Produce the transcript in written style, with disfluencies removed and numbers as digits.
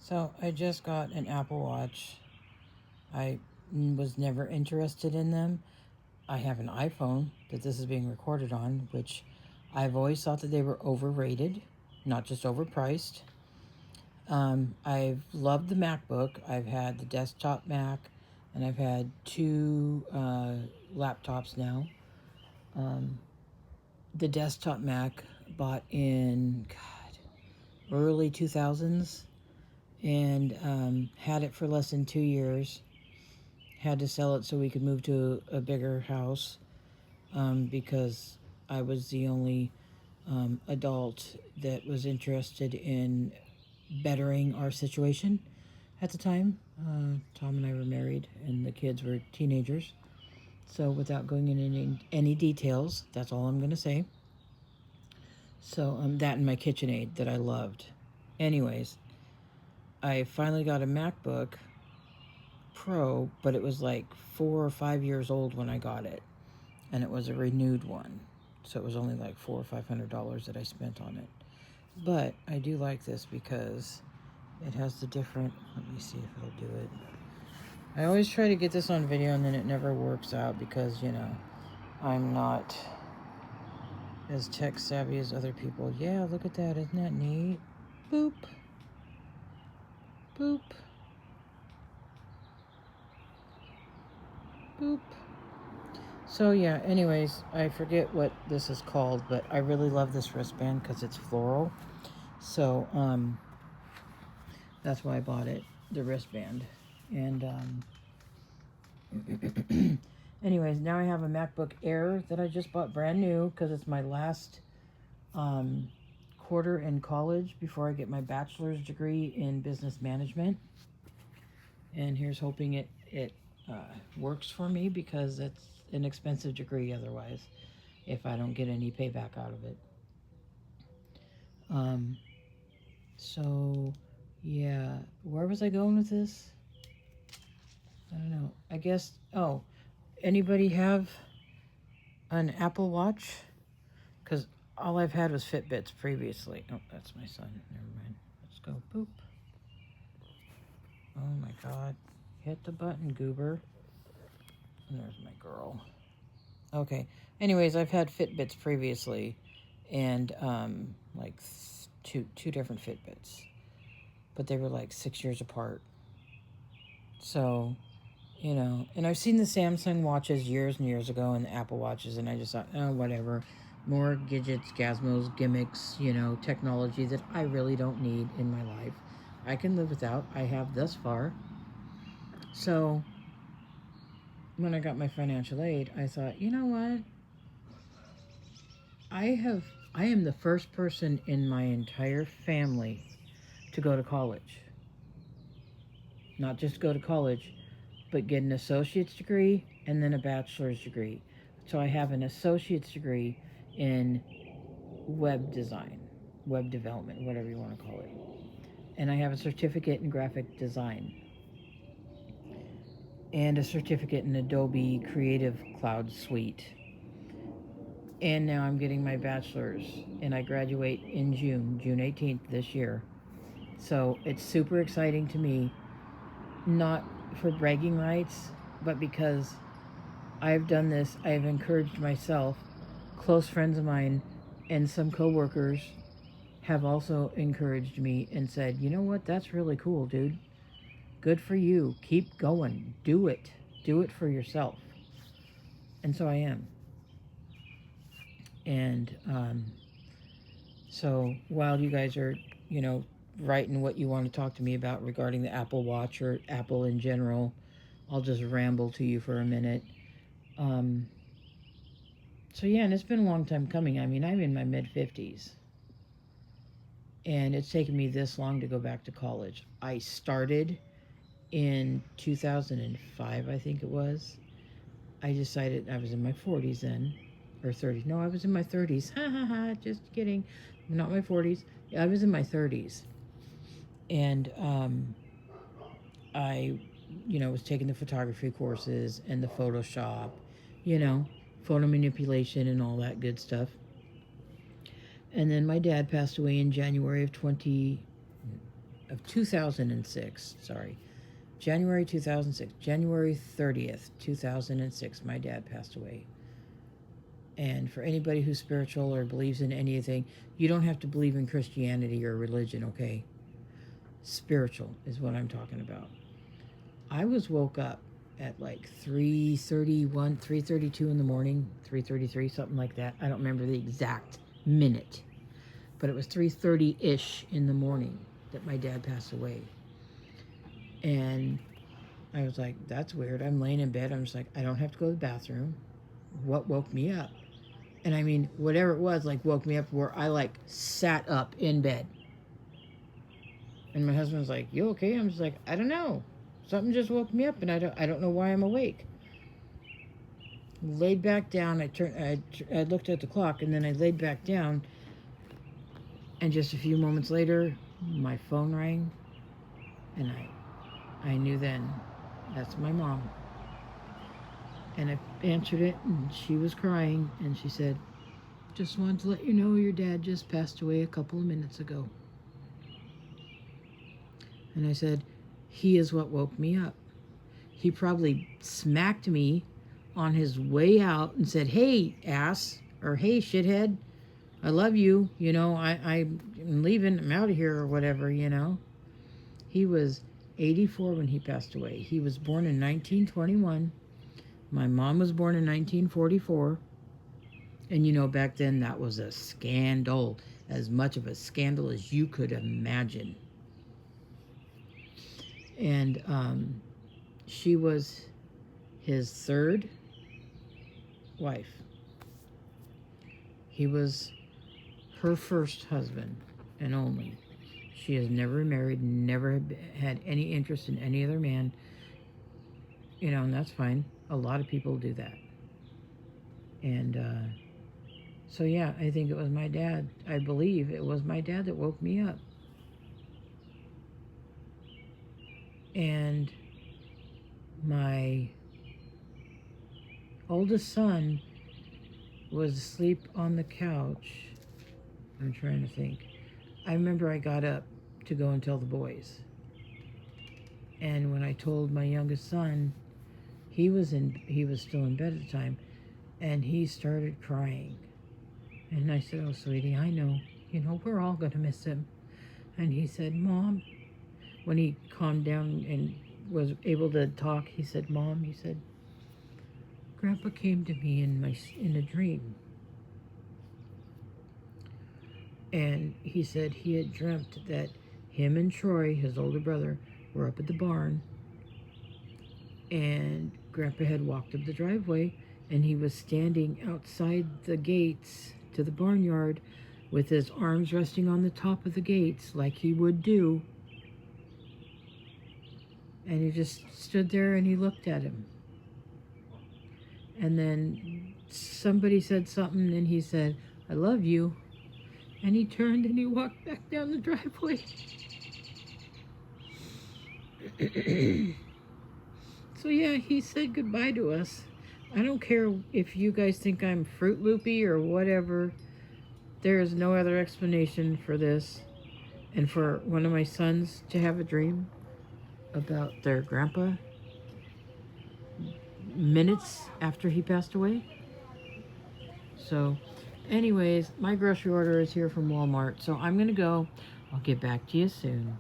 So I just got an Apple Watch. I was never interested in them. I have an iPhone that this is being recorded on, which I've always thought that they were overrated, not just overpriced. I've loved the MacBook. I've had the desktop Mac, and I've had two laptops now. Um, the desktop Mac bought in early 2000s, and had it for less than 2 years. Had to sell it so we could move to a bigger house, because I was the only adult that was interested in bettering our situation at the time. Tom and I were married, and the kids were teenagers. So, without going into any details, that's all I'm going to say. So, that and my KitchenAid that I loved. Anyways, I finally got a MacBook Pro, but it was like 4 or 5 years old when I got it, and it was a renewed one, so it was only like $400 or $500 that I spent on it. But I do like this because it has the different. Let me see if it'll do it. I always try to get this on video, and then it never works out because I'm not as tech savvy as other people. Yeah, look at that. Isn't that neat? Boop. Boop. Boop. So yeah, anyways, I forget what this is called, but I really love this wristband because it's floral. So that's why I bought it, the wristband. And anyways, now I have a MacBook Air that I just bought brand new because it's my last quarter in college before I get my bachelor's degree in business management. And here's hoping it works for me, because it's an expensive degree otherwise if I don't get any payback out of it. So yeah, where was I going with this? I don't know. I guess, anybody have an Apple Watch? Because all I've had was Fitbits previously. Oh, that's my son. Never mind. Let's go. Boop. Oh my God. Hit the button, goober. And there's my girl. Okay. Anyways, I've had Fitbits previously, and like two different Fitbits, but they were like 6 years apart. So, and I've seen the Samsung watches years and years ago, and the Apple watches, and I just thought, oh, whatever. More gadgets, gizmos, gimmicks, technology that I really don't need in my life. I can live without. I have thus far. So, when I got my financial aid, I thought, you know what? I am the first person in my entire family to go to college. Not just go to college, but get an associate's degree and then a bachelor's degree. So I have an associate's degree in web design, web development, whatever you want to call it. And I have a certificate in graphic design and a certificate in Adobe Creative Cloud Suite. And now I'm getting my bachelor's, and I graduate in June 18th this year. So it's super exciting to me, not for bragging rights, but because I've done this. I've encouraged myself. Close friends of mine and some coworkers have also encouraged me and said, you know what, that's really cool, dude. Good for you. Keep going. Do it. Do it for yourself. And so I am. And so while you guys are, writing what you want to talk to me about regarding the Apple Watch or Apple in general, I'll just ramble to you for a minute. So yeah, and it's been a long time coming. I mean, I'm in my mid-50s. And it's taken me this long to go back to college. I started in 2005, I think it was. I decided I was in my 40s then, or 30s. No, I was in my 30s. Ha ha ha, just kidding. Not my 40s. I was in my 30s. And I, was taking the photography courses and the Photoshop, photo manipulation and all that good stuff. And then my dad passed away in January of of 2006. Sorry, January 2006. January 30th, 2006. My dad passed away. And for anybody who's spiritual or believes in anything, you don't have to believe in Christianity or religion, okay? Spiritual is what I'm talking about. I was woke up at like 3:31, 3:32 in the morning, 3:33, something like that. I don't remember the exact minute, but it was 3:30-ish in the morning that my dad passed away. And I was like, that's weird. I'm laying in bed. I'm just like, I don't have to go to the bathroom. What woke me up? And I mean, whatever it was, like, woke me up where I, like, sat up in bed. And my husband was like, you okay? I'm just like, I don't know. Something just woke me up, and I don't know why I'm awake. Laid back down. I looked at the clock, and then I laid back down. And just a few moments later, my phone rang, and I knew then that's my mom. And I answered it, and she was crying, and she said, just wanted to let you know your dad just passed away a couple of minutes ago. And I said, he is what woke me up. He probably smacked me on his way out and said, hey, ass, or hey, shithead, I love you, you know, I'm leaving, I'm out of here, or whatever, you know. He was 84 when he passed away. He was born in 1921. My mom was born in 1944. And you know, back then that was a scandal, as much of a scandal as you could imagine. And she was his third wife. He was her first husband and only. She has never married, never had any interest in any other man. You know, and that's fine. A lot of people do that. And so yeah, I think it was my dad. I believe it was my dad that woke me up. And my oldest son was asleep on the couch. I'm trying to think. I remember I got up to go and tell the boys. And when I told my youngest son, he was still in bed at the time, and he started crying. And I said, oh, sweetie, I know. You know, we're all going to miss him. And he said, Mom, when he calmed down and was able to talk, he said, Mom, he said, Grandpa came to me in a dream. And he said he had dreamt that him and Troy, his older brother, were up at the barn. And Grandpa had walked up the driveway, and he was standing outside the gates to the barnyard with his arms resting on the top of the gates like he would do. And he just stood there and he looked at him. And then somebody said something, and he said, I love you. And he turned and he walked back down the driveway. So yeah, he said goodbye to us. I don't care if you guys think I'm Fruit Loopy or whatever. There is no other explanation for this. And for one of my sons to have a dream about their grandpa minutes after he passed away. So anyways, my grocery order is here from Walmart. So I'm going to go. I'll get back to you soon.